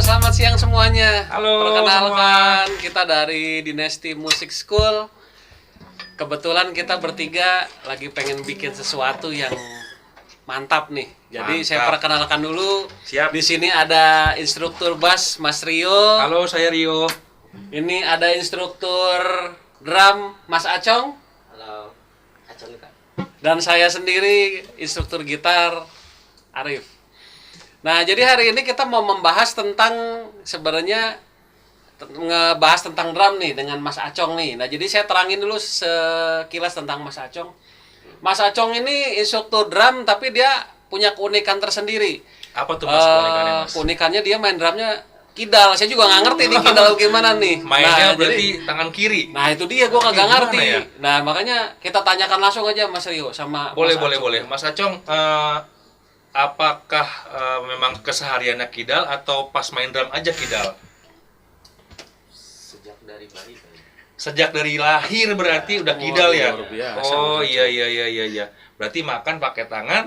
Selamat siang semuanya. Halo Perkenalkan, kita dari Dynasty Music School. Kebetulan kita bertiga lagi pengen bikin sesuatu yang mantap nih. Jadi saya perkenalkan dulu. Siap. Di sini ada instruktur bass Mas Rio. Halo, saya Rio. Ini ada instruktur drum Mas Acong. Halo, Acong Kak. Dan saya sendiri instruktur gitar Arif. Nah, jadi hari ini kita mau membahas tentang sebenarnya ngebahas tentang drum nih dengan Mas Acong nih. Nah, jadi saya terangin dulu sekilas tentang Mas Acong. Mas Acong ini instruktur drum tapi dia punya keunikan tersendiri. Apa tuh Mas keunikannya, Mas? Keunikannya dia main drumnya kidal. Saya juga nggak ngerti nih kidal gimana nih. Mainnya nah, berarti jadi, tangan kiri. Nah, itu dia gua kagak ngerti. Ya? Nah, makanya kita tanyakan langsung aja Mas Rio sama Boleh, Mas boleh, Acong. boleh. Mas Acong, apakah memang kesehariannya kidal atau pas main drum aja kidal? Sejak dari bayi Kak. Sejak dari lahir berarti udah kidal ya? Luar biasa, Oh, Mas iya. Berarti makan pakai tangan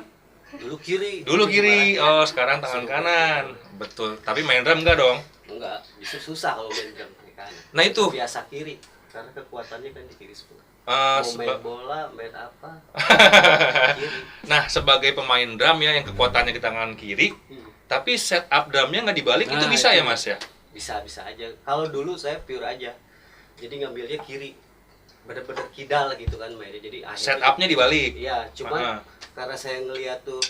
Dulu kiri. dulu kiri. Oh, sekarang tangan kanan. Betul. Tapi main drum enggak dong? Enggak, justru susah kalau main drum pakai kanan. Nah, itu. Biasa kiri, karena kekuatannya kan di kiri semua. Eh, Mau main seba- bola, main apa? Kiri. Nah, sebagai pemain drum ya yang kekuatannya di tangan kiri, tapi setup drumnya nggak dibalik, itu Nah, bisa itu. ya Mas ya? Bisa aja. Kalau dulu saya pure aja. Jadi ngambilnya kiri. Bener-bener kidal gitu kan mainnya. Jadi akhirnya Setupnya dibalik. Iya, cuman Ah. karena saya ngeliat tuh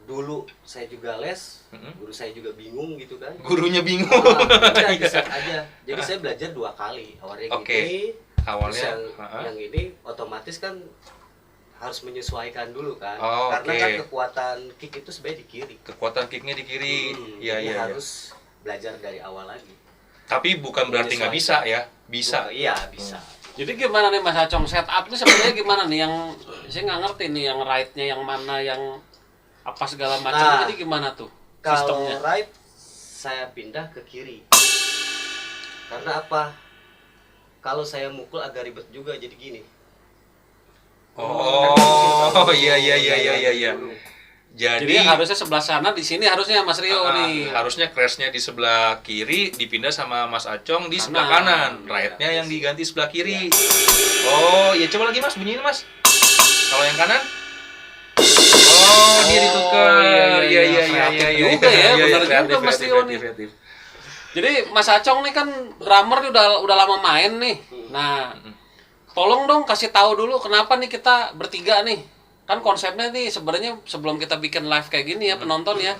dulu saya juga les, guru saya juga bingung gitu kan. Gurunya bingung. Udah Iya. diset aja. Jadi saya belajar 2 kali. Awalnya Oke. gini, Awalnya, terus yang ini otomatis kan harus menyesuaikan dulu kan. Oh, Karena oke. kan kekuatan kick itu sebenarnya di kiri. kekuatan kicknya di kiri. Iya, Jadi iya. harus belajar dari awal lagi. Tapi bukan berarti nggak bisa ya, bisa. Iya, bisa. Jadi gimana nih Mas Acong, setup itu sebenarnya gimana nih yang saya nggak ngerti nih yang right-nya yang mana yang apa segala macam. Nah, Jadi gimana tuh Kalau sistemnya? right saya pindah ke kiri. Karena apa? Kalau saya mukul agak ribet juga jadi gini. Oh, iya. Jadi Jadi harusnya sebelah sana, di sini harusnya Mas Rio nih. harusnya crashnya di sebelah kiri dipindah sama Mas Acong di sebelah kanan, right-nya yang diganti sebelah kiri. Oh, ya coba lagi Mas, bunyiin Mas. Kalau yang kanan? Oh, dia ditukar. Iya. Kreatif juga ya, benar juga Mas Rio nih. kreatif. Jadi Mas Acong nih kan drummer nih udah lama main nih. Nah, tolong dong kasih tahu dulu kenapa nih kita bertiga nih. Kan konsepnya nih sebenarnya sebelum kita bikin live kayak gini ya penonton ya.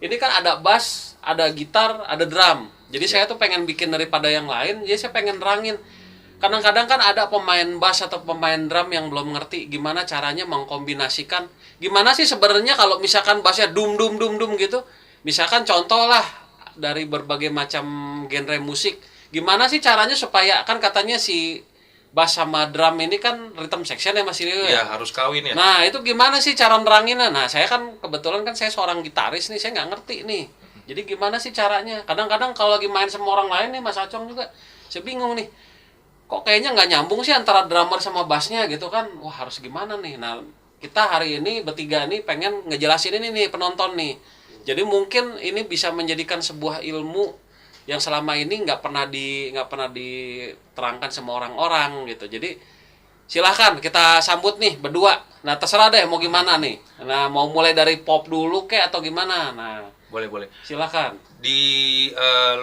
Ini kan ada bass, ada gitar, ada drum. Jadi saya tuh pengen bikin daripada yang lain, jadi saya pengen nerangin. Kadang-kadang kan ada pemain bass atau pemain drum yang belum ngerti gimana caranya mengkombinasikan. Gimana sih sebenarnya kalau misalkan bassnya dum gitu. Misalkan contoh lah dari berbagai macam genre musik. Gimana sih caranya supaya kan katanya si bass sama drum ini kan rhythm section ya Mas Rio Ya, ya? harus kawin ya. Nah itu gimana sih cara neranginnya? Nah saya kan kebetulan kan saya seorang gitaris nih, saya nggak ngerti nih. Jadi gimana sih caranya? Kadang-kadang kalau lagi main sama orang lain nih Mas Acong juga, saya bingung nih. Kok kayaknya nggak nyambung sih antara drummer sama bassnya gitu kan? Wah harus gimana nih? Nah kita hari ini bertiga nih pengen ngejelasin ini nih penonton nih. Jadi mungkin ini bisa menjadikan sebuah ilmu yang selama ini nggak pernah diterangkan sama orang-orang gitu. Jadi silahkan kita sambut nih berdua. Nah terserah deh mau gimana nih. Nah mau mulai dari pop dulu kek atau gimana. Nah Boleh. silahkan. Di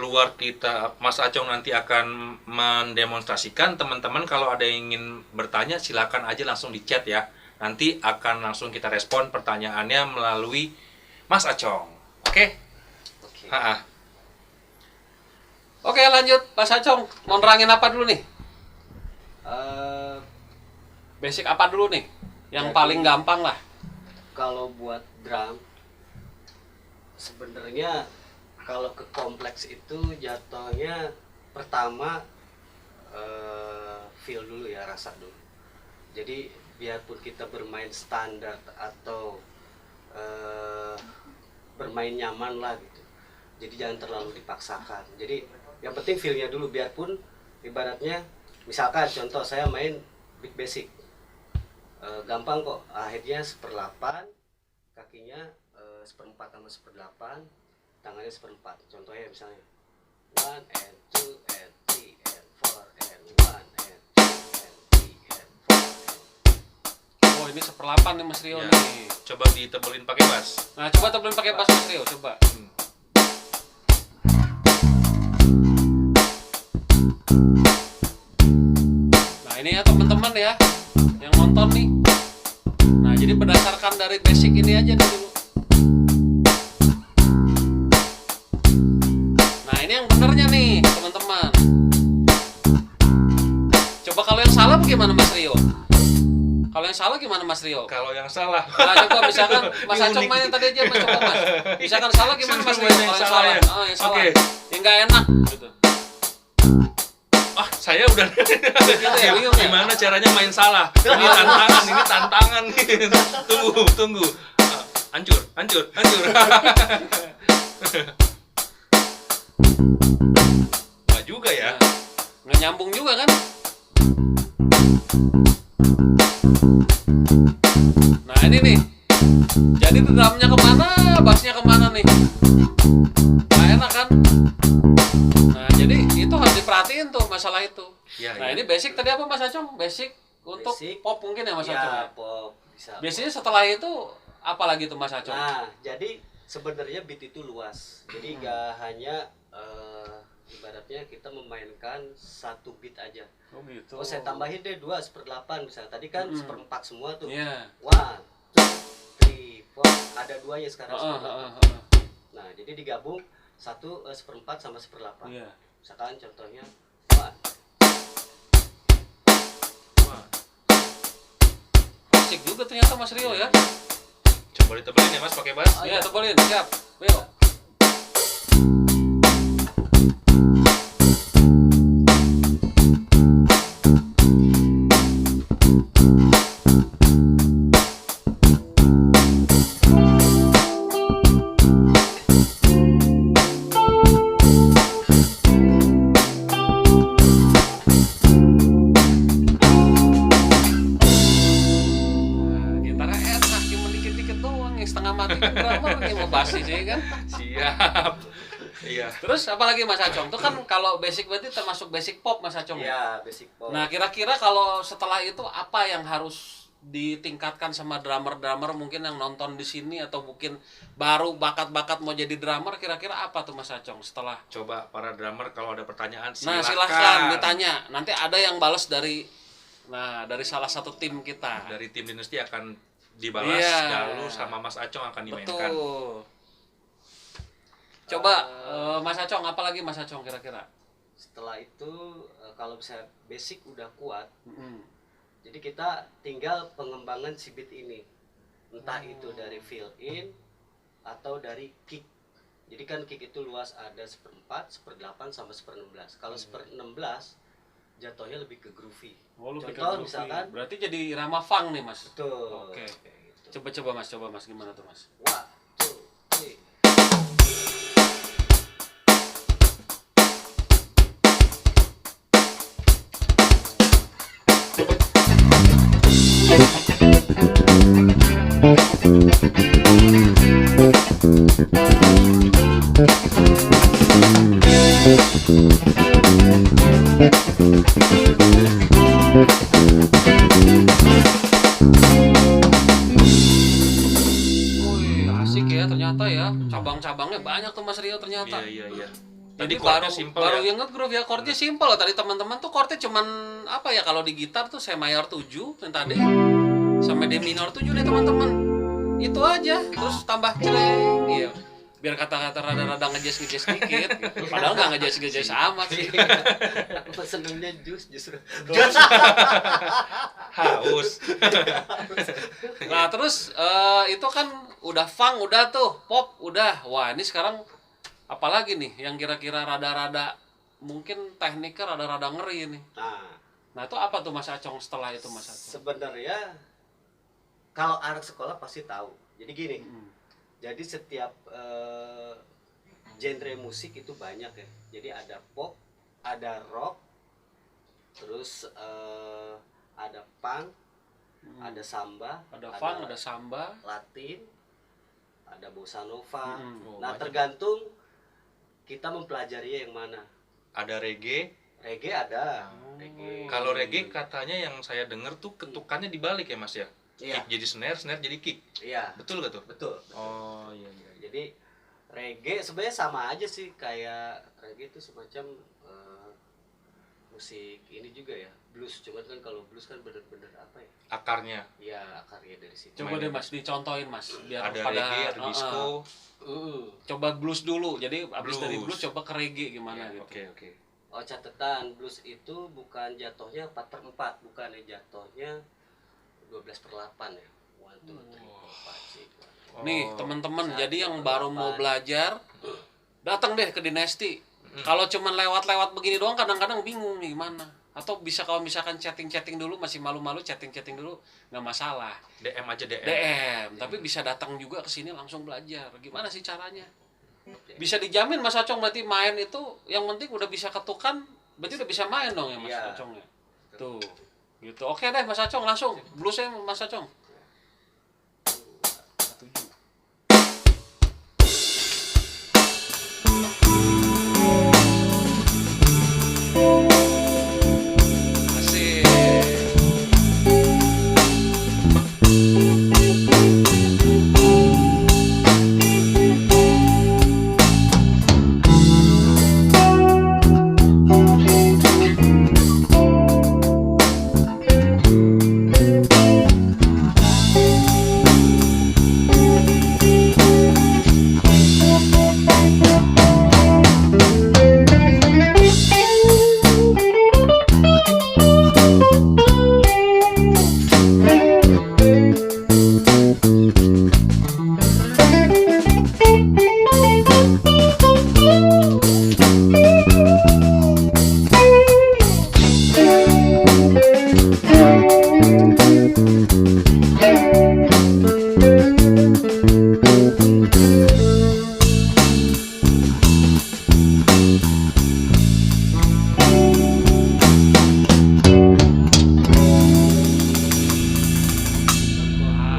luar kita, Mas Acong nanti akan mendemonstrasikan. Teman-teman kalau ada yang ingin bertanya, silakan aja langsung di chat ya. Nanti akan langsung kita respon pertanyaannya melalui Mas Acong. Oke? Oke. Oke lanjut Mas Acong. Mau nerangin apa dulu nih? Eh, Basic apa dulu nih? Yang Jadi- paling gampang lah. kalau buat drum sebenarnya kalau ke kompleks itu jatuhnya pertama feel dulu ya, rasa dulu. Jadi biarpun kita bermain standar atau bermain nyaman lah gitu, jadi jangan terlalu dipaksakan. Jadi yang penting feel-nya dulu, biarpun ibaratnya misalkan contoh saya main beat basic, gampang kok, akhirnya 1/8, kakinya 1/4 sama 1/8, tangannya 1/4. Contohnya misalnya 1 and 2 and 3 and 4 and 1 and 2 and 3 and 4 Oh ini 1/8 nih Mas Rio Ya. nih. Coba ditebelin pakai bass. Nah coba tebelin pakai bass Mas Rio, coba. Nah ini ya teman-teman ya yang nonton nih. Nah jadi berdasarkan dari basic ini aja nih dulu. Nah ini yang benernya nih teman-teman. Coba kalau yang salah bagaimana Mas Rio? Kalau yang salah gimana Mas Rio? Kalau yang salah. Nah, coba misalkan Mas Ini Acong unik. main tadi aja Mas, coba Mas. Misalkan salah gimana Mas Rio? Yang Kalau yang salah salah, ya? oh yang salah. Oke. Yang nggak enak gitu. Saya udah ya, bingung ya? gimana caranya main salah. Ini tantangan nih. Tunggu. Hancur. Nggak juga ya. Nggak nyambung juga kan? Nah ini nih. Jadi drumnya kemana, bassnya kemana nih? Nggak enak kan? Nah jadi itu harus diperhatiin tuh masalah itu. Iya, Nah iya. ini basic tadi apa Mas Acong? Basic untuk Basic. pop mungkin ya Mas ya, Acong? pop bisa. Biasanya setelah itu apa lagi tuh Mas Acong? Nah, jadi sebenarnya beat itu luas. Jadi gak hanya ibaratnya kita memainkan satu beat aja. Oh gitu. Oh, saya tambahin deh 2 1/8 misalnya. Tadi kan 1/4 semua tuh. Iya. 1 2 3 4, ada 2 ya sekarang 1/8. Nah, jadi digabung 1/4 sama 1/8. Iya. Misalkan contohnya 1. Wah, Asik juga ternyata Mas Rio ya. coba ditebelin ya Mas pakai bass. Oh, Iya, iya. tebelin, siap. Ayo. Gitarnya enak, cuma dikit-dikit doang, yang setengah mati kan drummer yang mau basis ya kan. Siap. Iya. Terus apa lagi Mas Acong? Itu kan kalau basic berarti termasuk basic pop Mas Acong ya? Ya, basic pop. Nah kira-kira kalau setelah itu apa yang harus ditingkatkan sama drummer-drummer mungkin yang nonton di sini atau mungkin baru bakat-bakat mau jadi drummer, kira-kira apa tuh Mas Acong setelah? Coba para drummer kalau ada pertanyaan Nah silahkan ditanya, nanti ada yang balas dari salah satu tim kita. Dari tim Dynasty akan dibalas, Iya. lalu sama Mas Acong akan dimainkan. Betul. Coba Mas Acong, apa lagi Mas Acong kira-kira? Setelah itu kalau bisa basic udah kuat, Mm-mm. jadi kita tinggal pengembangan si beat ini. Entah itu dari fill in atau dari kick. Jadi kan kick itu luas, ada 1/4, 1/8 sama 1/16. Kalau 1/16 jatuhnya lebih ke groovy. Oh, lu Contoh misalkan, berarti jadi irama funk nih Mas. betul. Oke. Kayak gitu. Coba Mas gimana tuh Mas? 1 2 3. Thank Asik ya ternyata ya. Cabang-cabangnya banyak tuh Mas Rio ternyata. Iya. Jadi Tadi chordnya simple baru ya. inget groove ya, chordnya simple loh. Tadi teman-teman tuh chordnya cuman apa ya, kalau di gitar tuh C mayor 7 yang tadi sampai D minor 7 nih teman-teman. Itu aja, terus tambah cereng. Iya. Biar kata-kata rada-rada ngejazz dikit gitu. Padahal nggak ngejazz amat sih. Aku senengnya justru. Haus. Nah terus itu kan udah funk udah tuh, pop udah. Wah ini sekarang apalagi nih yang kira-kira rada-rada mungkin tekniknya rada-rada ngeri nih. Nah itu apa tuh Mas Acong setelah itu Mas Acong? Sebenarnya kalau anak sekolah pasti tahu. Jadi gini, jadi setiap genre musik itu banyak ya. Jadi ada pop, ada rock, terus ada punk, ada samba, Ada funk, ada samba, Latin, ada bossa nova. Oh, Nah banyak. tergantung kita mempelajari yang mana. Ada reggae. Reggae ada, reggae. Kalau reggae katanya yang saya dengar tuh ketukannya dibalik ya Mas ya. Iya. Kick jadi snare, snare jadi kick. Iya, Betul gak tuh? betul. Oh iya. Jadi reggae sebenarnya sama aja sih, kayak reggae itu semacam musik ini juga ya, blues. Cuma kan kalau blues kan bener-bener apa ya? Akarnya. Ya akarnya dari situ. coba deh Mas dicontohin Mas biar Ada pada reggae, ada disco. coba blues dulu. Jadi abis Blues. dari blues coba ke reggae gimana Ya, gitu. Oke. Oh catatan, blues itu bukan jatuhnya 4/4, bukan ya, jatuhnya 12/8 ya. 1, 2, 3, 4, 5, 6. Nih Oh. teman-teman, Satu, jadi yang delapan. baru mau belajar datang deh ke Dinasti. Kalau cuman lewat-lewat begini doang kadang-kadang bingung nih gimana. Atau bisa kalau misalkan chatting dulu masih malu-malu chatting dulu nggak masalah. DM aja DM. DM, tapi bisa datang juga ke sini langsung belajar. Gimana sih caranya? Bisa dijamin Mas Acong berarti main itu yang penting udah bisa ketukan, berarti udah bisa main dong ya Mas Iya. Acong ya. Tuh. Gitu. Oke deh Mas Acong langsung. Bluesnya Mas Acong. Asik.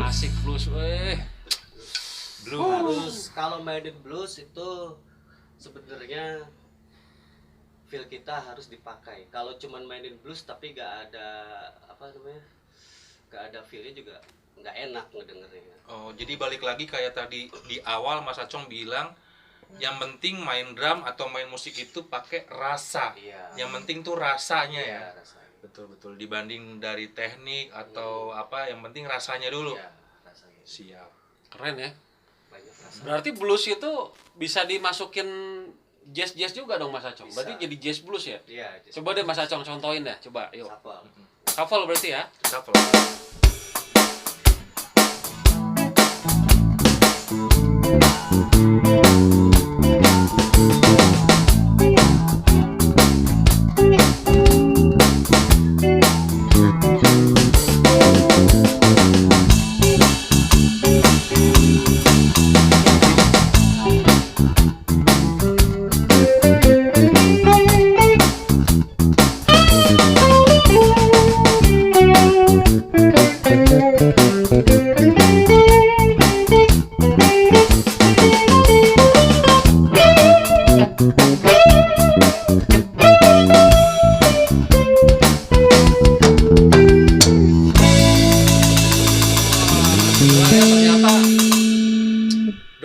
Asik blues weh. Terus kalau mainin blues itu sebenarnya feel kita harus dipakai. Kalau cuman mainin blues tapi gak ada apa namanya, gak ada feelnya juga nggak enak ngedengernya. Oh, jadi balik lagi kayak tadi di awal Mas Acong bilang yang penting main drum atau main musik itu pakai rasa. Iya. Yang penting tuh rasanya ya. Iya, rasanya. Betul dibanding dari teknik atau apa, yang penting rasanya dulu. Iya, rasanya. Siap. Keren ya. Banyak rasa. Berarti blues itu bisa dimasukin jazz juga dong Mas Acong. Bisa. Berarti jadi jazz blues ya. Iya, Coba deh Mas Acong contohin dah. Coba yuk. Shuffle. Shuffle berarti ya. Shuffle.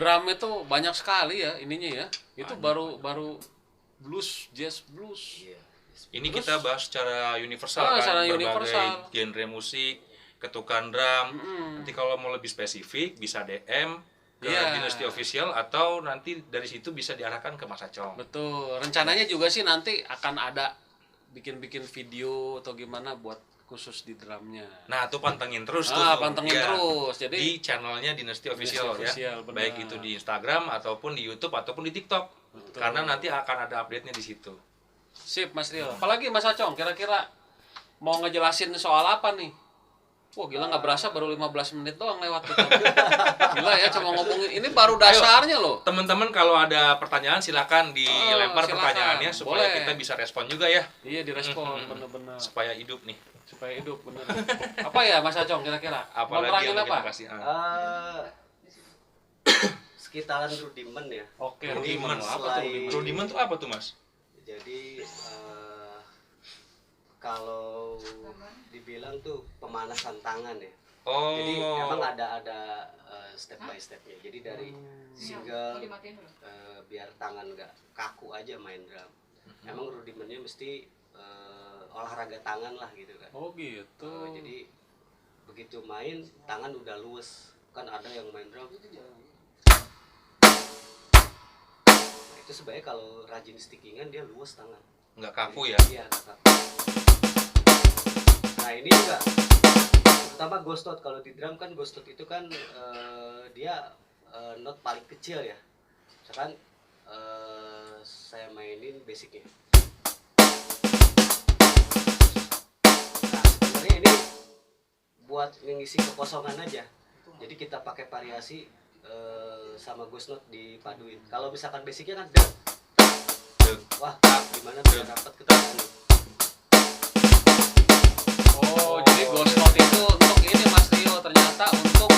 drum itu banyak sekali ya ininya ya. Itu baru blues, jazz blues. Iya. Ini kita bahas secara universal kan, secara berbagai universal. genre musik, ketukan drum. Nanti kalau mau lebih spesifik bisa DM ke Iya. Dynasty Official atau nanti dari situ bisa diarahkan ke Mas Acong. Betul. Rencananya juga sih nanti akan ada bikin video atau gimana buat khusus di drumnya. Nah, tuh pantengin terus tuh. Pantengin Iya. terus. Jadi Di channelnya Dynasty Official ya. Official, benar. Baik itu di Instagram ataupun di YouTube ataupun di TikTok. Betul. Karena nanti akan ada update-nya di situ. sip Mas Rio. Apalagi Mas Acong kira-kira mau ngejelasin soal apa nih? Wah gila nggak berasa baru 15 menit doang lewat kita. Gila ya cuma ngomongin ini baru dasarnya loh. Teman-teman kalau ada pertanyaan silakan dilempar silakan. pertanyaannya supaya Boleh. kita bisa respon juga ya. Iya direspon bener-bener Supaya hidup nih. supaya hidup bener. Apa ya Mas Acong kira-kira? Mau Apalagi nerangin yang apa? kita kasih. Sekitaran rudiment ya. Oke, Rudiment. apa tuh Selain- Rudiment tuh apa tuh, Mas? Jadi kalau dibilang tuh pemanasan tangan ya. Oh. Jadi emang ada step by stepnya. Jadi dari single biar tangan nggak kaku aja main drum. Emang rudimennya mesti olahraga tangan lah gitu kan. Oh gitu. Jadi begitu main tangan udah luwes. Kan ada yang main drum. Nah, itu sebenarnya kalau rajin stickingan dia luwes tangan. Nggak kaku ya? Iya, nggak kaku. Nah ini juga terutama ghost note. Kalau di drum kan ghost note itu kan dia note paling kecil ya. Misalkan saya mainin basicnya. Nah sebenarnya ini buat mengisi kekosongan aja. Jadi kita pakai variasi sama ghost note dipaduin. Kalau misalkan basicnya kan wah gimana bisa dapat ketahuan. Oh, jadi ghost note itu untuk ini Mas Rio ternyata untuk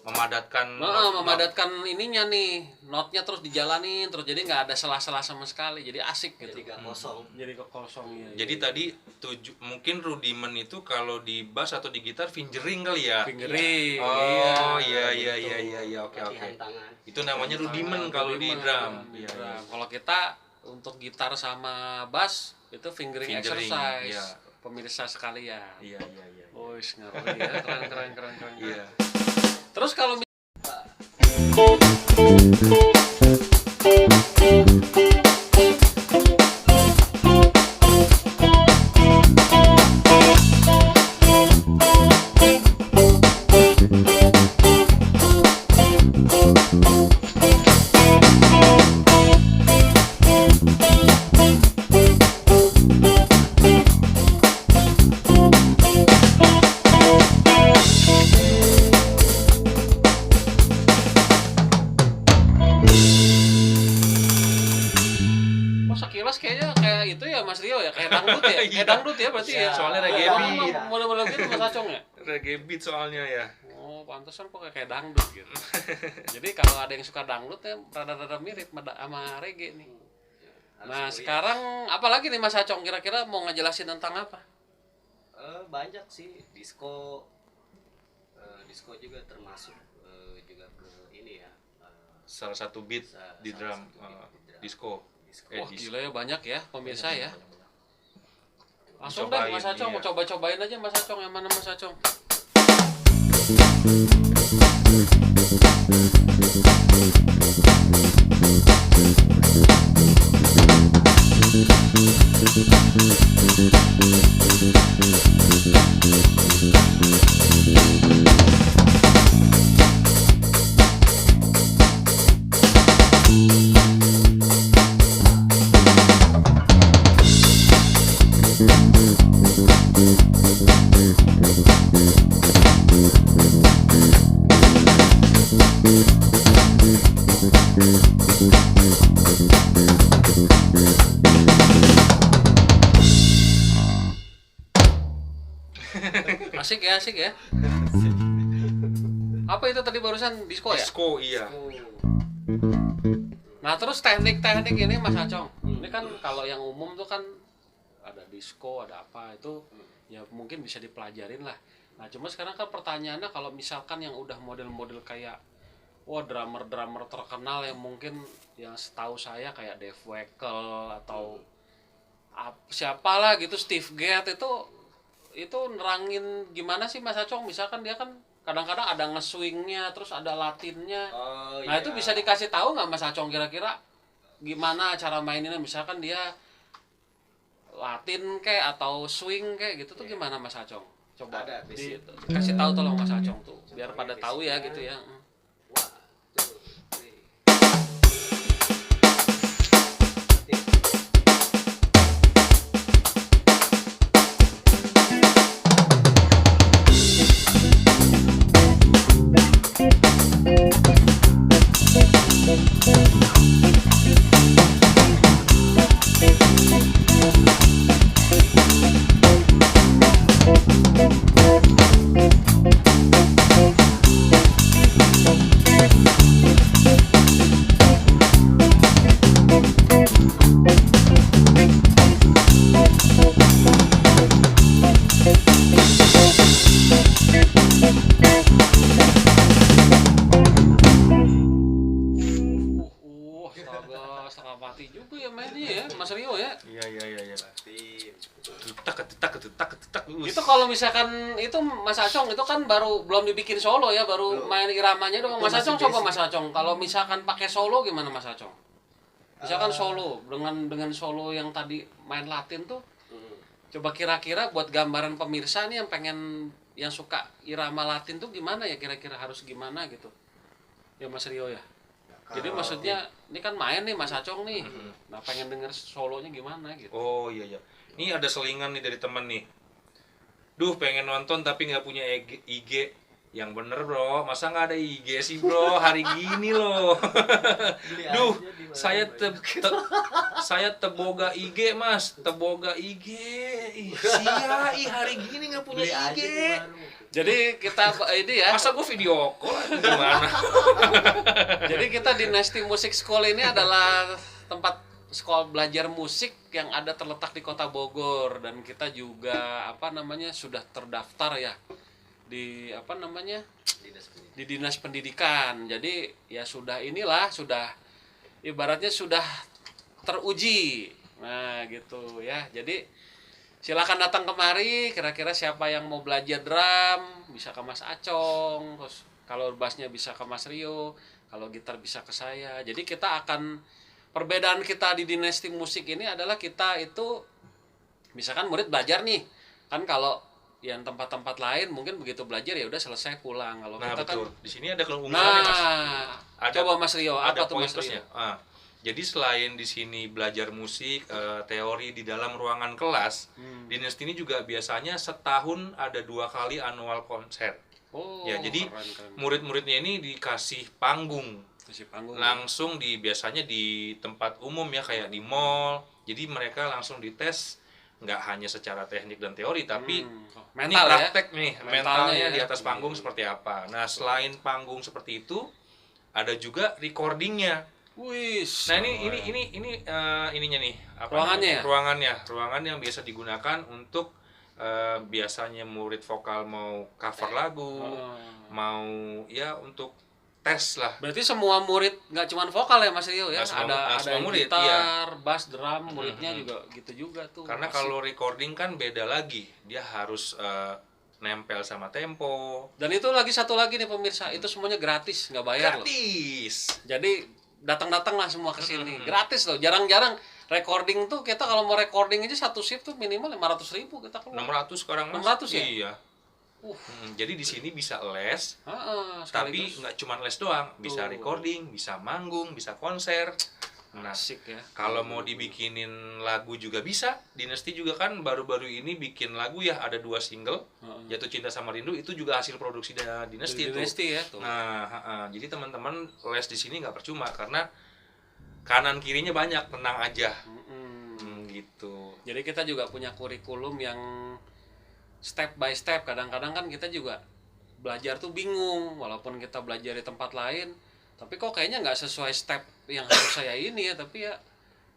memadatkan ininya nih, notnya terus dijalanin terus jadi nggak ada sela-sela sama sekali, jadi asik gitu. Jadi gak kosong. Jadi kekosong ya. Jadi tadi mungkin rudiment itu kalau di bass atau di gitar fingering kali ya? fingering. Oh iya oke. Latihan tangan. Itu namanya rudiment kalau di drum. Di Iya, drum. iya. Kalau kita untuk gitar sama bass itu fingering Fingering, exercise. iya. Pemirsa sekalian. Iya. Oh, ngeri ya. Keren. Iya. Terus kalau sekilas kayaknya kayak itu ya Mas Rio ya, kayak dangdut ya, kayak dangdut ya berarti ya. Iya, soalnya reggae beat. Model-model gitu Mas Acong ya. Reggae beat soalnya ya. Oh, pantesan kok kayak dangdut gitu. Jadi kalau ada yang suka dangdut ya rada-rada mirip sama reggae nih. Nah, sekarang apalagi nih Mas Acong kira-kira mau ngejelasin tentang apa? Banyak sih disco. Disco juga termasuk juga ke ini ya. Salah satu beat di salah drum, satu beat di drum. disco. Wah, gila ya banyak ya pemirsa ya. Langsung Cobain, deh Mas Acong, iya. mau coba-cobain aja Mas Acong, yang mana Mas Acong? Asik ya. Apa itu tadi barusan disco ya? Disco iya. Nah terus teknik-teknik ini Mas Acong, ini kan kalau yang umum tuh kan ada disco, ada apa itu ya mungkin bisa dipelajarin lah. Nah cuma sekarang kan pertanyaannya kalau misalkan yang udah model-model kayak wah drummer terkenal yang mungkin yang setahu saya kayak Dave Weckl atau siapalah gitu, Steve Gadd itu nerangin gimana sih Mas Acong, misalkan dia kan kadang-kadang ada nge-swingnya terus ada latinnya. Nah itu bisa dikasih tahu nggak Mas Acong kira-kira gimana cara maininnya, misalkan dia latin kayak atau swing kayak gitu tuh gimana Mas Acong? Coba Ada, kasih tahu tolong Mas Acong tuh biar Coba pada ya, tahu ya basicnya. gitu ya. 1/2 setengah mati juga ya mainnya ya Mas Rio ya. Iya. Ketutak. Itu kalau misalkan itu Mas Acong itu kan belum dibikin solo ya, baru main iramanya doang. Itu Mas masih Acong coba basic. Mas Acong, kalau misalkan pakai solo gimana Mas Acong? Misalkan solo dengan solo yang tadi main Latin tuh, coba kira-kira buat gambaran pemirsa nih yang suka irama Latin tuh gimana ya, kira-kira harus gimana gitu. Ya Mas Rio ya. Jadi maksudnya ini kan main nih Mas Acong nih. Nah, pengen denger solonya gimana gitu. Oh iya. Ini ada selingan nih dari temen nih. Duh, pengen nonton tapi nggak punya IG. Yang bener bro, masa nggak ada IG sih bro, hari gini loh. Duh, saya teboga IG mas, teboga IG. Hari gini nggak punya IG. Jadi kita ini ya. Masa gue video call gimana? Jadi kita Dynasty Music School ini adalah tempat sekolah belajar musik yang ada terletak di Kota Bogor, dan kita juga sudah terdaftar ya di di Dinas Pendidikan. Jadi ya sudah ibaratnya sudah teruji. Nah, gitu ya. Jadi silakan datang kemari, kira-kira siapa yang mau belajar drum bisa ke Mas Acong, terus kalau bassnya bisa ke Mas Rio, kalau gitar bisa ke saya. Jadi perbedaan kita di Dynasty Musik ini adalah kita itu misalkan murid belajar nih, kan kalau yang tempat-tempat lain mungkin begitu belajar ya udah selesai pulang. Kalau Nah kita betul, kan di sini ada keunggulannya mas. Coba Mas Rio, Ada apa tuh Mas Rio? poin-plusnya. Jadi selain di sini belajar musik, teori di dalam ruangan kelas, Dynasty ini juga biasanya setahun ada 2 kali annual konser. Oh, Ya, jadi keren. murid-muridnya ini dikasih panggung Kasih panggung. langsung biasanya di tempat umum ya, kayak di mall. Jadi mereka langsung dites nggak hanya secara teknik dan teori, tapi ini mental ya. praktek nih, Mentalnya mentalnya di ya. atas panggung seperti apa. Nah, selain panggung seperti itu, ada juga recordingnya. Wih. Nah, ininya nih, Ruangannya namanya? ya? Ruangan yang biasa digunakan untuk biasanya murid vokal mau cover lagu, mau ya untuk tes lah. Berarti semua murid nggak cuma vokal ya Mas Rio ya? Nggak semua- ada semua yang murid, gitar, bass, drum, muridnya juga gitu juga tuh. Karena Asik. kalau recording kan beda lagi, dia harus nempel sama tempo. Dan itu satu lagi nih pemirsa, itu semuanya gratis, nggak bayar loh. Gratis. Jadi datang lah semua ke sini. Gratis loh. Jarang-jarang recording tuh, kita kalau mau recording aja satu shift tuh minimal 500.000 kita keluar. 600 sekarang mas. 600 ya? Iya. Jadi di sini bisa les, tapi Sekaligus. nggak cuma les doang, bisa Tuh. recording, bisa manggung, bisa konser. Nah, Asik ya. kalau mau dibikinin lagu juga bisa. Dynasty juga kan baru-baru ini bikin lagu ya, ada 2 single, Jatuh Cinta sama Rindu, itu juga hasil produksi dari Dynasty itu. Dynasty ya tuh. Nah, jadi teman-teman les di sini nggak percuma karena kanan kirinya banyak, tenang aja. Gitu. Jadi kita juga punya kurikulum yang step by step. Kadang-kadang kan kita juga belajar tuh bingung, walaupun kita belajar di tempat lain, tapi kok kayaknya nggak sesuai step yang harus saya ini ya. Tapi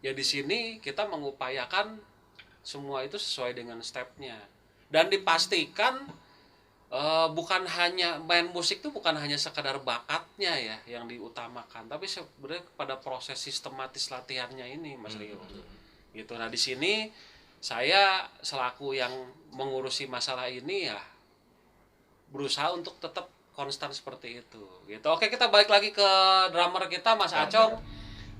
ya di sini kita mengupayakan semua itu sesuai dengan stepnya, dan dipastikan bukan hanya main musik tuh bukan hanya sekadar bakatnya ya yang diutamakan, tapi sebenarnya pada proses sistematis latihannya ini, Mas Rio. Gitu. Nah, di sini saya selaku yang mengurusi masalah ini ya berusaha untuk tetap konstan seperti itu. Gitu. Oke, kita balik lagi ke drummer kita, Mas Acong.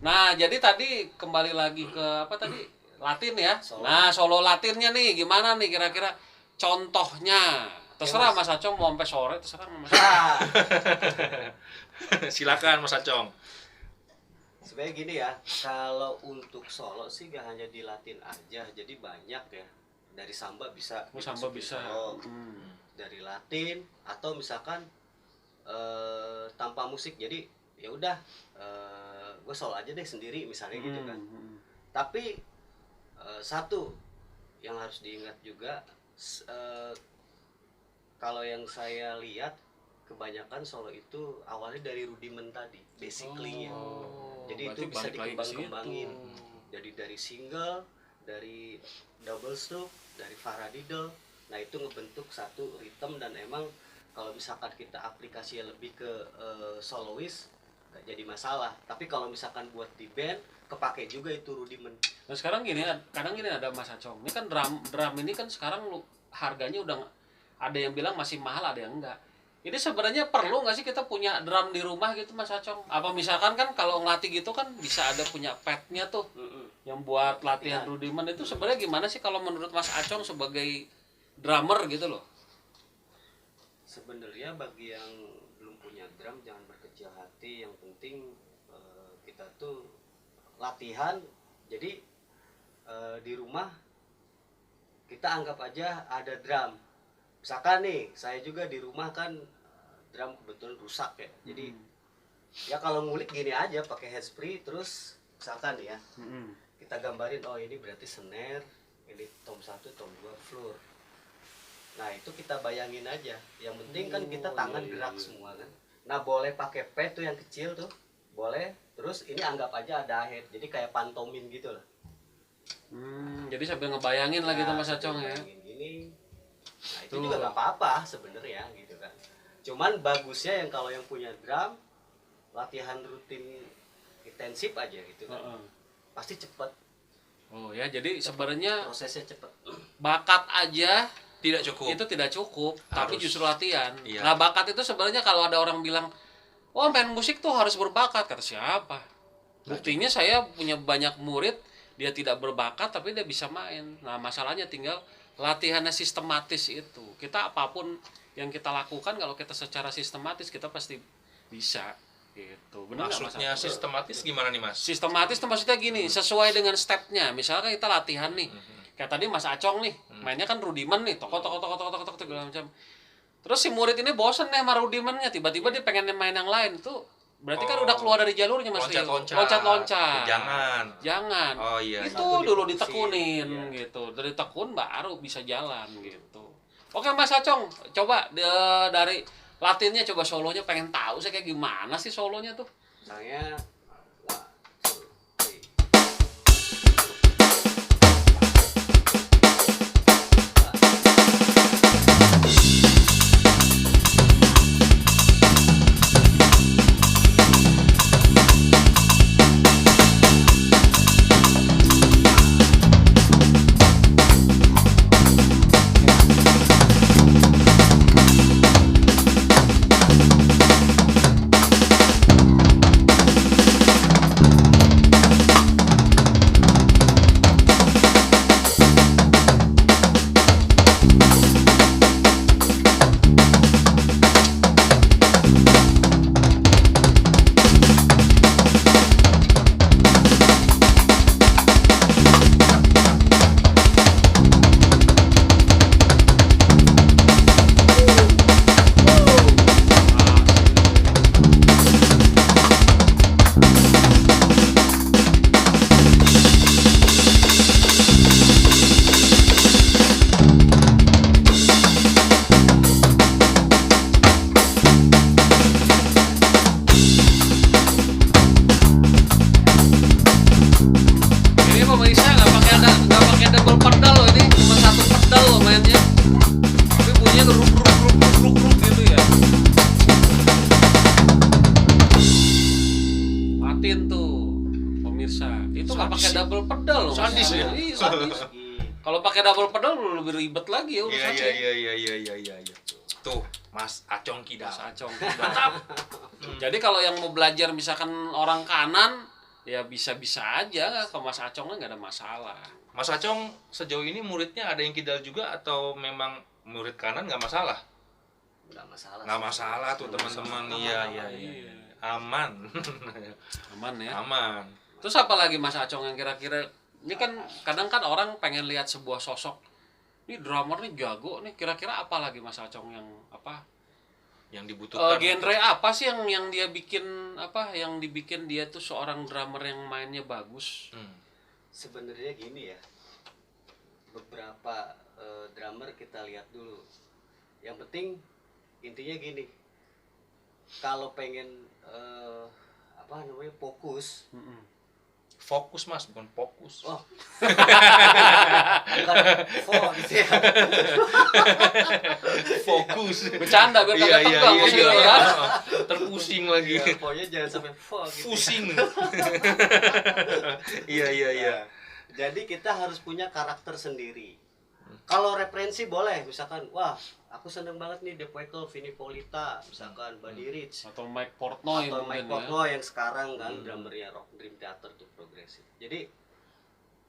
Nah, jadi tadi kembali lagi ke apa tadi? Latin ya. Solo. Nah, solo Latinnya nih gimana nih kira-kira contohnya? Terserah Mas Acong mau sampai sore, terserah Mas. Silakan Mas Acong. Sebenarnya gini ya, kalau untuk solo sih gak hanya di Latin aja, jadi banyak ya. Dari samba bisa, Samba bisa. solo, dari Latin atau misalkan tanpa musik. Jadi ya udah, gue solo aja deh sendiri misalnya gitu kan. Tapi satu yang harus diingat juga, kalau yang saya lihat kebanyakan solo itu awalnya dari rudiment tadi, basically-nya. Jadi itu bisa dikembang-kembangin. Jadi dari single, dari double stroke, dari faradiddle. Nah, itu ngebentuk satu ritme, dan emang kalau misalkan kita aplikasinya lebih ke soloist gak jadi masalah. Tapi kalau misalkan buat di band kepake juga itu rudiment. Nah, sekarang gini, kadang gini ada Mas Acong. Ini kan drum ini kan sekarang harganya udah ada yang bilang masih mahal, ada yang enggak. Ini sebenarnya perlu nggak sih kita punya drum di rumah gitu, Mas Acong? Apa misalkan kan kalau ngelatih gitu kan bisa ada punya padnya tuh yang buat latihan rudiment. Itu sebenarnya gimana sih kalau menurut Mas Acong sebagai drummer gitu loh? Sebenarnya bagi yang belum punya drum jangan berkecil hati. Yang penting kita tuh latihan. Jadi di rumah kita anggap aja ada drum. Misalkan nih, saya juga di rumah kan drum kebetulan rusak ya. Jadi ya kalau ngulik gini aja pakai hairspray, terus misalkan ya kita gambarin, oh ini berarti snare, ini tom 1, tom 2, floor. Nah, itu kita bayangin aja. Yang penting kan kita tangan gerak semua kan. Nah, boleh pakai pad tuh yang kecil tuh, boleh. Terus ini anggap aja ada head, jadi kayak pantomin gitu lah. Jadi sambil ngebayangin lah gitu Mas Acong ya. Gini. Nah, itu juga nggak apa-apa sebenarnya gitu kan. Cuman bagusnya yang kalau yang punya drum, latihan rutin intensif aja gitu kan. Pasti cepet. Oh ya, jadi sebenarnya prosesnya cepet. Bakat aja Tidak cukup. itu tidak cukup, tapi justru latihan. Iya. Nah, bakat itu sebenarnya kalau ada orang bilang, "Oh, main musik tuh harus berbakat." Kata siapa? Buktinya saya punya banyak murid, dia tidak berbakat tapi dia bisa main. Nah, masalahnya tinggal latihannya sistematis itu. Kita apapun yang kita lakukan kalau kita secara sistematis kita pasti bisa gitu. Benar nggak, Mas Maksudnya Acong? sistematis gimana nih Mas? Sistematis itu maksudnya gini, sesuai dengan stepnya. Misalkan kita latihan nih, kayak tadi Mas Acong nih, mainnya kan rudiment nih, tok segala macam. Terus si murid ini bosen nih sama rudimentnya, tiba-tiba dia pengen main yang lain tuh. Berarti kan udah keluar dari jalurnya Mas Rio. Loncat-loncat. Jangan. Oh iya. Itu dulu ditekunin gitu. Dari tekun baru bisa jalan gitu. Oke Mas Acong, coba dari Latinnya coba solonya, pengen tahu saya kayak gimana sih solonya tuh. Misalnya nikmatin tuh pemirsa. Itu nggak pakai double pedal loh. Sadis Mas. ya? Iya, sadis. Kalau pakai double pedal lebih ribet lagi ya urusannya. Iya. Tuh, Mas Acong Kidal. Mas Acong. Mantap. Jadi kalau yang mau belajar misalkan orang kanan ya bisa-bisa aja, ke Mas Acong nggak ada masalah. Mas Acong sejauh ini muridnya ada yang kidal juga atau memang murid kanan nggak masalah? Nggak masalah. Nggak masalah tuh teman-teman. Iya. Aman. Aman ya. Aman. Terus apa lagi Mas Acong yang kira-kira, ini kan kadang kan orang pengen lihat sebuah sosok, ini drummer nih jago nih, kira-kira apa lagi Mas Acong yang apa? Yang dibutuhkan. Genre apa sih yang dia bikin apa? Yang dibikin dia tuh seorang drummer yang mainnya bagus? Sebenarnya gini ya, beberapa drummer kita lihat dulu. Yang penting intinya gini, kalau pengen fokus. Fokus Mas, bukan fokus. Oh. Bukan gitu ya. Fokus. Bercanda biar kagak tegang maksudnya kan. Terpusing lagi. Ya, pokoknya jangan sampai gitu. Pusing. Iya. Jadi kita harus punya karakter sendiri. Kalau referensi boleh, misalkan, wah, aku seneng banget nih Deep Weckl, Vinnie Polita, misalkan Buddy Rich, Atau Mike Portnoy atau Mike mungkin Portnoy yang sekarang kan drummernya Rock Dream Theater tuh progresif. Jadi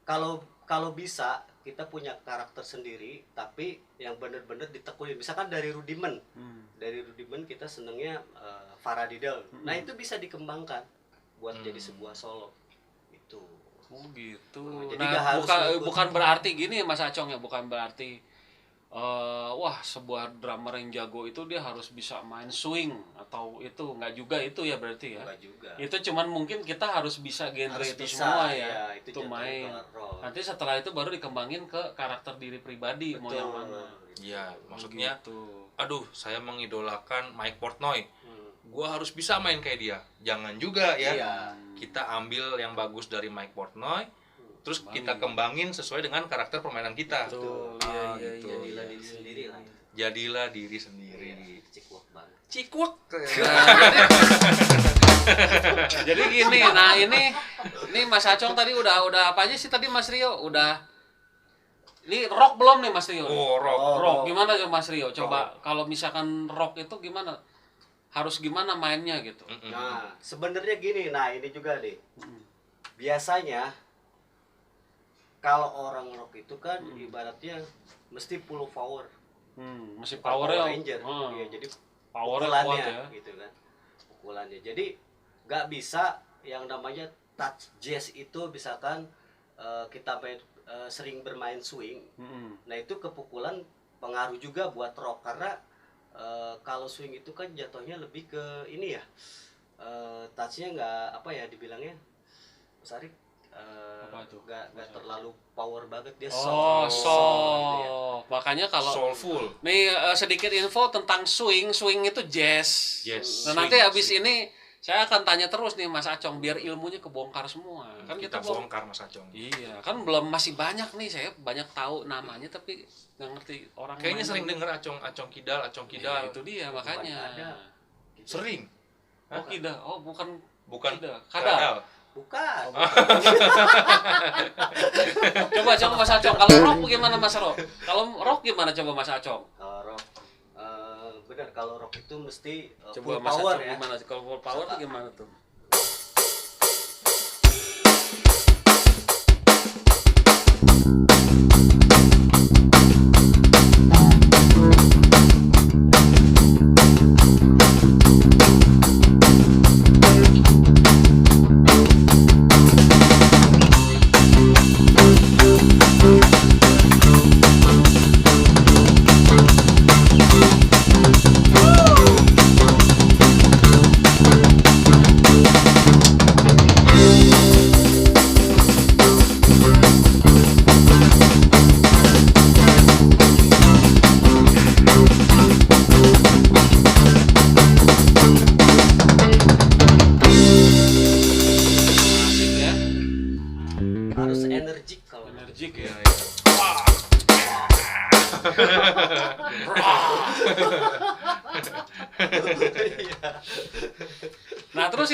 kalau bisa kita punya karakter sendiri, tapi yang bener-bener ditekunin. Misalkan dari rudiment, kita senengnya Faradiddle. Nah itu bisa dikembangkan buat jadi sebuah solo. Itu. Oh gitu. Jadi Nah, nggak harus bukan berarti gini Mas Acong ya, bukan berarti wah sebuah drummer yang jago itu dia harus bisa main swing atau itu, nggak juga itu ya berarti ya. Enggak juga. Itu cuman mungkin kita harus bisa genre Harus itu bisa, semua ya, itu itu main. rock. Nanti setelah itu baru dikembangin ke karakter diri pribadi mau yang mana. Iya, maksudnya Gitu. aduh, saya mengidolakan Mike Portnoy. Gua harus bisa main kayak dia. Jangan juga ya. Iya. Kita ambil yang bagus dari Mike Portnoy, terus kita kembangin sesuai dengan karakter permainan kita. Betul. Ah, Iya, gitu. Jadilah diri sendiri lah. Jadilah diri sendiri. Cikwak banget. Cikwek. Jadi gini, nah ini Mas Acong tadi udah apa aja sih tadi Mas Rio? Udah ini rock belum nih Mas Rio? Oh, rock. Rock gimana tuh Mas Rio? Coba kalau misalkan rock itu gimana? Harus gimana mainnya gitu? Nah, sebenarnya gini, nah ini juga deh. Biasanya kalau orang rock itu kan ibaratnya mesti full power. Masih Power powernya Ranger. Iya, jadi powernya kuat pukulannya ya. gitu kan. Pukulannya. Jadi nggak bisa yang namanya touch jazz itu misalkan kita sering bermain swing. Nah, itu kepukulan pengaruh juga buat rock karena kalau swing itu kan jatuhnya lebih ke ini ya, touchnya nggak apa ya dibilangnya, Mas Arif, nggak terlalu power banget, dia soft gitu ya. Makanya kalau Soulful. nih sedikit info tentang swing itu jazz. Yes. Nah nanti habis ini saya akan tanya terus nih Mas Acong biar ilmunya kebongkar semua. Kan Kita belum. bongkar Mas Acong. Iya, kan belum, masih banyak nih, saya banyak tahu namanya tapi nggak ngerti orang. Kayaknya lain. sering denger Acong Kidal. Ya, itu dia makanya. Ada. Sering. Oh Kida, oh bukan Bukan Kadal. Bukan. Coba Mas Acong, kalau rock gimana Mas Rock? Kalau rock gimana coba Mas Acong? Kalau rock, benar kalau rock itu mesti Coba full Mas power Acong ya. gimana? Kalau full power tuh gimana tuh?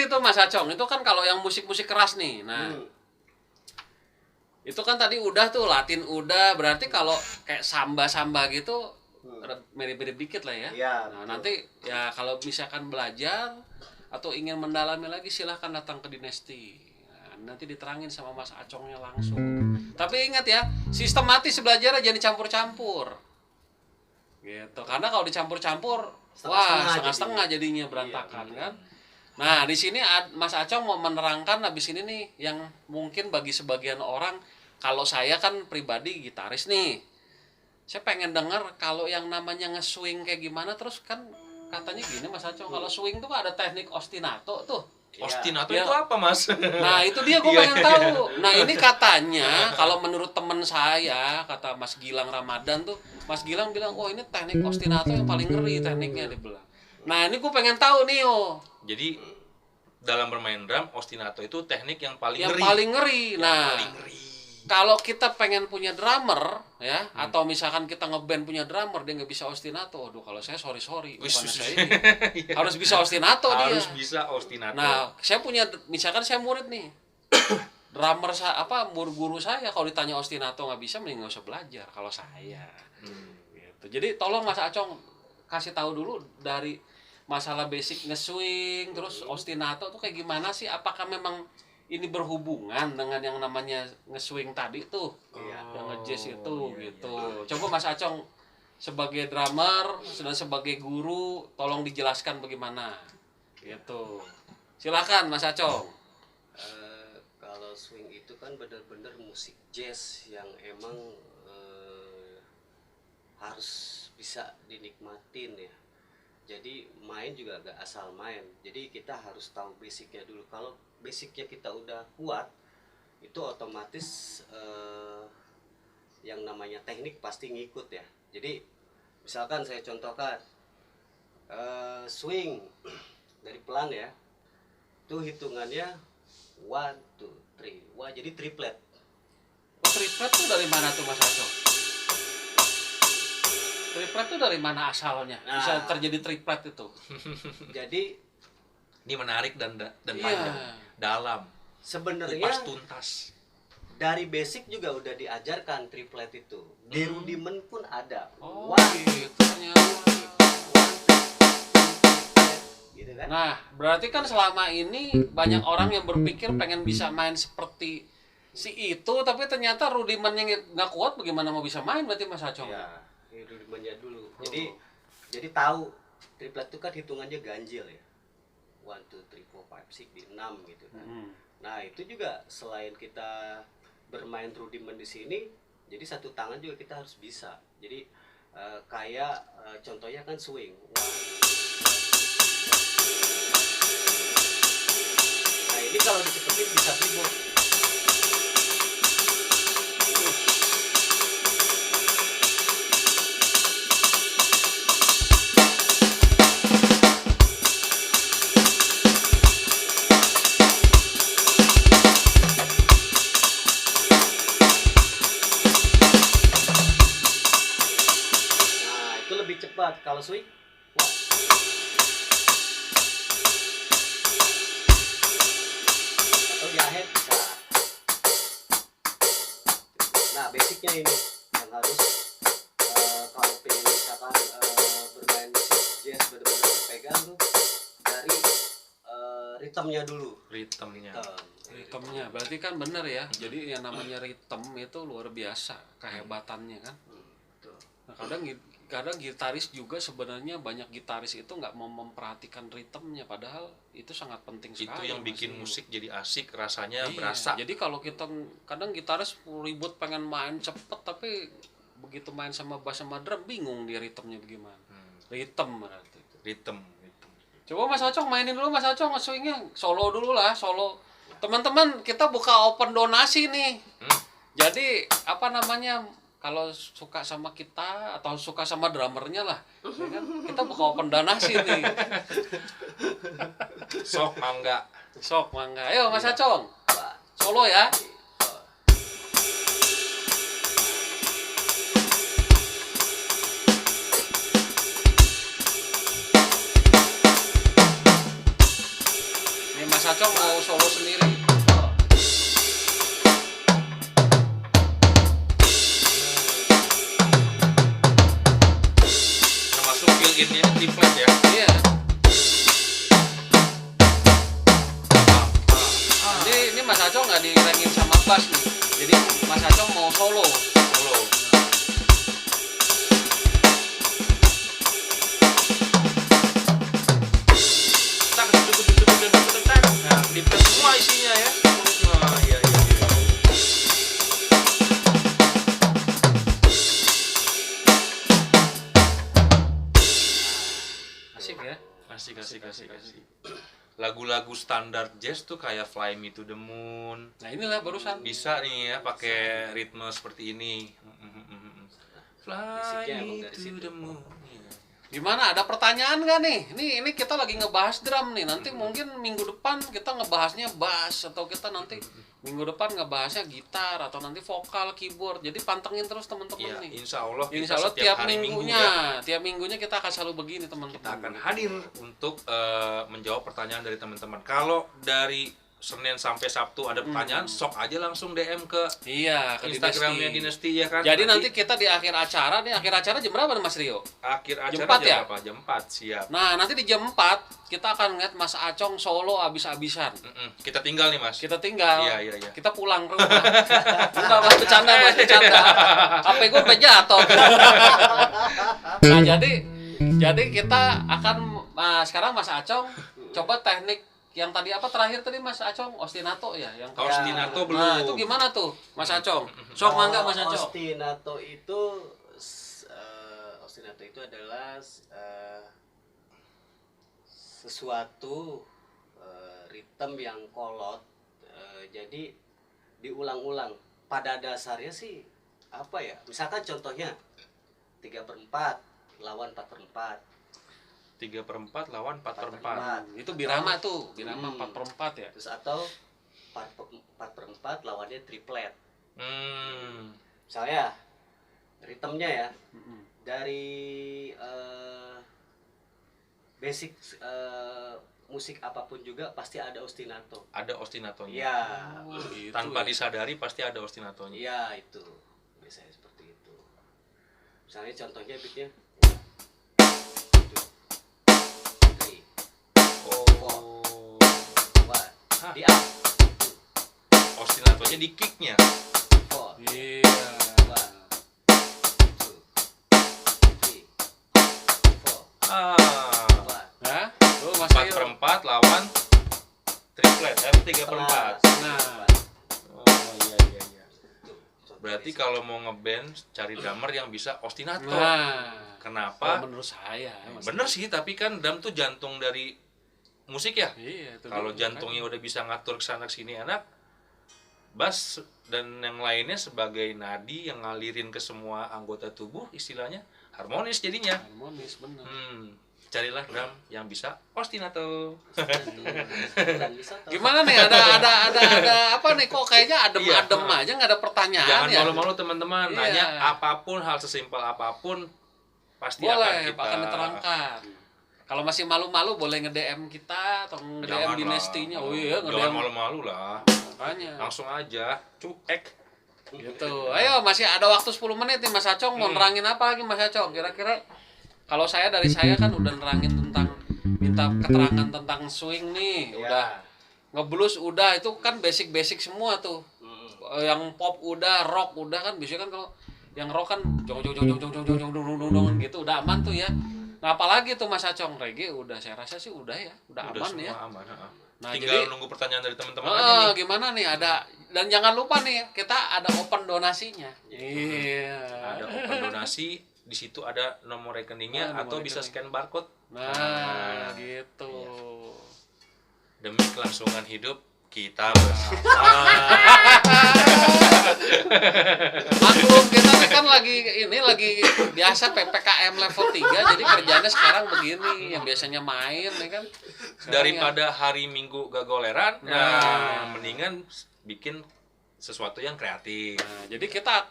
itu Mas Acong. Itu kan kalau yang musik-musik keras nih. Nah, itu kan tadi udah tuh Latin udah, berarti kalau kayak samba-samba gitu mirip-mirip dikit lah ya. Iya, Nah, betul. nanti ya kalau misalkan belajar atau ingin mendalami lagi silahkan datang ke Dinasti. Nah, nanti diterangin sama Mas Acongnya langsung. Tapi ingat ya, sistematis belajarnya jangan dicampur-campur. Gitu. Karena kalau dicampur-campur, wah setengah-setengah jadinya berantakan kan. Nah, di sini Mas Acong mau menerangkan habis ini nih yang mungkin bagi sebagian orang, kalau saya kan pribadi gitaris nih. Saya pengen dengar kalau yang namanya nge-swing kayak gimana, terus kan katanya gini Mas Acong, kalau swing tuh ada teknik ostinato tuh. Ostinato Iya. itu apa, Mas? Nah, itu dia gue pengen tahu. Nah, ini katanya kalau menurut temen saya, kata Mas Gilang Ramadan tuh, Mas Gilang bilang, "Oh, ini teknik ostinato yang paling ngeri tekniknya," dia bilang. Nah, ini gue pengen tahu nih, Jadi dalam bermain drum, ostinato itu teknik yang paling yang ngeri. paling ngeri. Nah, Paling ngeri. kalau kita pengen punya drummer ya, atau misalkan kita ngeband punya drummer dia nggak bisa ostinato, aduh kalau saya sorry bukannya saya ini. Harus bisa ostinato dia. Harus bisa ostinato. Nah, saya punya, misalkan saya murid nih, drummer guru saya kalau ditanya ostinato nggak bisa, mending nggak usah belajar kalau saya. Gitu. Jadi tolong Mas Acong kasih tahu dulu dari masalah basic nge-swing, terus ostinato tuh kayak gimana sih? Apakah memang ini berhubungan dengan yang namanya nge-swing tadi tuh, yang nge-jazz itu gitu. Coba Mas Acong sebagai drummer dan sebagai guru, tolong dijelaskan bagaimana. Gitu. Silakan Mas Acong. Kalau swing itu kan benar-benar musik jazz yang emang harus bisa dinikmatin ya. Jadi main juga gak asal main. Jadi kita harus tahu basicnya dulu. Kalau basicnya kita udah kuat, itu otomatis yang namanya teknik pasti ngikut ya. Jadi misalkan saya contohkan swing dari pelan ya, itu hitungannya 1, 2, 3. Wah, jadi triplet. Oh, triplet tuh dari mana tuh Mas Acong? Triplet tuh dari mana asalnya? Bisa terjadi triplet itu. Jadi Ini menarik dan Iya. panjang, dalam, sebenarnya kupas tuntas. dari basic juga udah diajarkan triplet itu. Di rudiment pun ada. Oh, One, gitu ternyata. gitu kan? Nah, berarti kan selama ini banyak orang yang berpikir pengen bisa main seperti si itu, tapi ternyata rudimennya nggak kuat, bagaimana mau bisa main berarti Mas Acong? Ya, ini rudimentnya dulu. Jadi tahu triplet itu kan hitungannya ganjil ya. 1, 2, 3, 4, 5, 6 di 6 gitu kan. Nah, itu juga selain kita bermain rudiment di sini, jadi satu tangan juga kita harus bisa. Jadi kayak contohnya kan swing. Nah, ini kalau dicepetin bisa keyboard. Cepat kalau swing, wah. Atau di akhir bisa. Nah, basicnya ini yang harus kalau pengen misalkan bermain musik jazz benar-benar pegang tuh dari ritmenya dulu. Ritmenya, berarti kan bener ya. Jadi yang namanya ritm itu luar biasa kehebatannya kan. Nah, kadang gitaris juga sebenarnya banyak gitaris itu nggak mau memperhatikan ritmenya, padahal itu sangat penting sekali. Itu yang bikin musik jadi asik, rasanya Iya, berasa. jadi kalau kita kadang gitaris ribut pengen main cepet, tapi begitu main sama bass sama drum bingung dia ritmenya bagaimana. Ritm berarti. Ritm. Coba Mas Acong mainin dulu, Mas Acong swingnya solo dulu lah, solo. Teman-teman, kita buka open donasi nih. Jadi apa namanya, kalau suka sama kita atau suka sama drummernya lah, ya kan? Kita buka open donasi nih. Sok mangga. Ayo Mas Acong, solo ya. Ini Acong mau solo sendiri. Termasuk fill-in-nya ini triplet ya. Iya. Ini Mas Acong nggak direngin sama bass nih. Jadi Mas Acong mau solo. Solo. Nah, triplet semua isinya ya. Wah, iya. Asik ya. Asik. Lagu-lagu standar jazz tuh kayak Fly Me to the Moon. Nah inilah barusan. Bisa nih ya pakai ritme seperti ini. Fly Basicnya emang me dari to situ. the moon. Iya. Gimana? Ada pertanyaan nggak nih? Ini kita lagi ngebahas drum nih. Nanti mungkin minggu depan kita ngebahasnya bass atau kita nanti minggu depan ngebahasnya gitar atau nanti vokal, keyboard. Jadi pantengin terus teman-teman Iya, nih. insya Allah kita Insya Allah setiap tiap hari Minggu minggunya, ya, tiap minggunya kita akan selalu begini kita teman-teman. akan hadir untuk menjawab pertanyaan dari teman-teman. Kalau dari Senin sampai Sabtu ada pertanyaan, sok aja langsung DM ke Iya, ke Instagramnya Dinasti. Dinasti ya kan. Jadi nanti kita di akhir acara nih, akhir acara jam berapa nih Mas Rio? akhir acara jam 4 jam ya? berapa? Jam 4 siap. Nah, nanti di jam 4 kita akan ngeliat Mas Acong solo abis-abisan. Kita tinggal nih Mas. Kita tinggal. Iya. Kita pulang ke rumah. Enggak, Mas, bercanda. HP gue udah jatuh. Nah, jadi kita akan sekarang Mas Acong coba teknik yang tadi apa terakhir tadi Mas Acong, ostinato ya, yang Ostinato belum. Nah, itu gimana tuh Mas Acong? Sok mangga Mas Acong. Ostinato itu adalah sesuatu ritme yang kolot, jadi diulang-ulang. Pada dasarnya sih apa ya? Misalkan contohnya 3/4 lawan 4/4. 3/4 lawan 4/4. Itu birama tuh, birama 4/4 ya. Terus atau 4/4 lawannya triplet. Misalnya ritmenya ya dari basic musik apapun juga pasti ada ostinato. Ada ostinatonya. Ya, Gitu Tanpa ya. disadari pasti ada ostinatonya. ya itu biasanya seperti itu. Misalnya contohnya beatnya Oh. one, Hah. di up, Ostinatonya di kicknya. four, Iya. one, two, three, four, one. Ya, tuh Mas Rio. 4/4 lawan triplet, 3/4. Nah. Oh iya. Tuh, Berarti kalau mau ngeband cari drummer yang bisa ostinato. Nah. Kenapa? Kalau menurut saya, Mas. Bener sih, tapi kan drum tuh jantung dari musik ya. Iya, itu Kalau dia, jantungnya udah bisa ngatur kesana kesini enak, bass dan yang lainnya sebagai nadi yang ngalirin ke semua anggota tubuh, istilahnya harmonis jadinya. harmonis bener. Carilah drum yang bisa ostinato. Dan bisa tahu. Gimana nih? Ada apa nih? Kok kayaknya adem-adem Iya. aja nggak ada pertanyaan Jangan ya? malu-malu teman-teman, Iya. nanya apapun, hal sesimpel apapun pasti Boleh, akan kita akan diterangkan. Kalau masih malu-malu boleh nge-DM kita atau nge-DM Janganlah. Dinastinya. Oh iya, Jangan nge-DM. malu-malu lah. Makanya. Langsung aja, cuek. Gitu. Ayo, masih ada waktu 10 menit nih Mas Acong. Mau nerangin apa lagi Mas Acong? Kira-kira kalau dari saya kan udah nerangin tentang minta keterangan tentang swing nih. Ya. Udah ngeblues udah, itu kan basic-basic semua tuh. Yang pop udah, rock udah kan biasanya kan kalau yang rock kan jong gitu udah aman tuh ya. Nah, apalagi tuh Mas Acong, reggae udah saya rasa sih udah ya, udah Udah aman semua ya. aman. Nah, Tinggal jadi nunggu pertanyaan dari teman-teman aja nih. gimana nih ada, dan jangan lupa nih kita ada open donasinya. Iya. Ada open donasi, di situ ada nomor rekeningnya Nomor atau bisa rekening. scan barcode. Nah, gitu. Demi kelangsungan hidup kita bersama. Maklum kita nih kan lagi biasa PPKM level 3, jadi kerjanya sekarang begini, yang biasanya main ya kan. Sekarang Daripada hari Minggu gak goleran, Nah. mendingan bikin sesuatu yang kreatif. Nah, jadi kita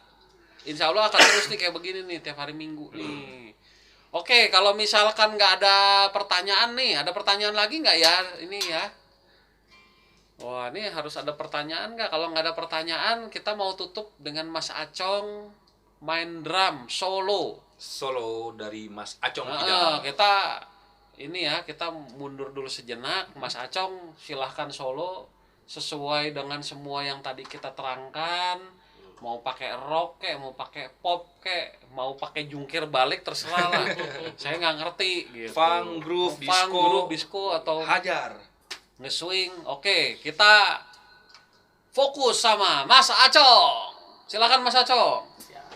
insya Allah akan terus nih kayak begini nih tiap hari Minggu nih. Oke, kalau misalkan nggak ada pertanyaan nih, ada pertanyaan lagi nggak ya ini ya? Wah, ini harus ada pertanyaan nggak? Kalau nggak ada pertanyaan, kita mau tutup dengan Mas Acong main drum solo. Solo dari Mas Acong Nah, Kidal. kita mundur dulu sejenak. Mas Acong silahkan solo sesuai dengan semua yang tadi kita terangkan. Mau pakai rock kek, mau pakai pop kek, mau pakai jungkir balik terserah lah. Saya nggak ngerti gitu. Funk, groove, Funk, disco, groove, disco atau hajar. nge-swing. Oke, kita fokus sama Mas Acong. Silakan Mas Acong. Siap.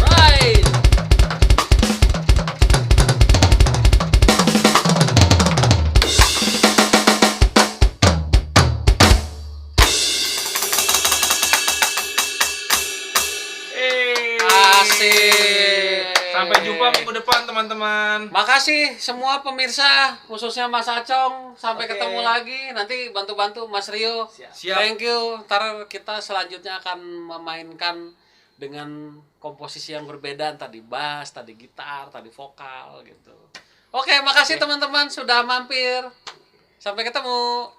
Right. Asik. Sampai jumpa minggu depan teman-teman. Makasih semua pemirsa, khususnya Mas Acong. Sampai Oke. ketemu lagi. Nanti bantu-bantu Mas Rio. Siap. Siap. Thank you. Ntar kita selanjutnya akan memainkan dengan komposisi yang berbeda. Tadi bass, tadi gitar, tadi vokal gitu. Oke, makasih teman-teman sudah mampir. Sampai ketemu.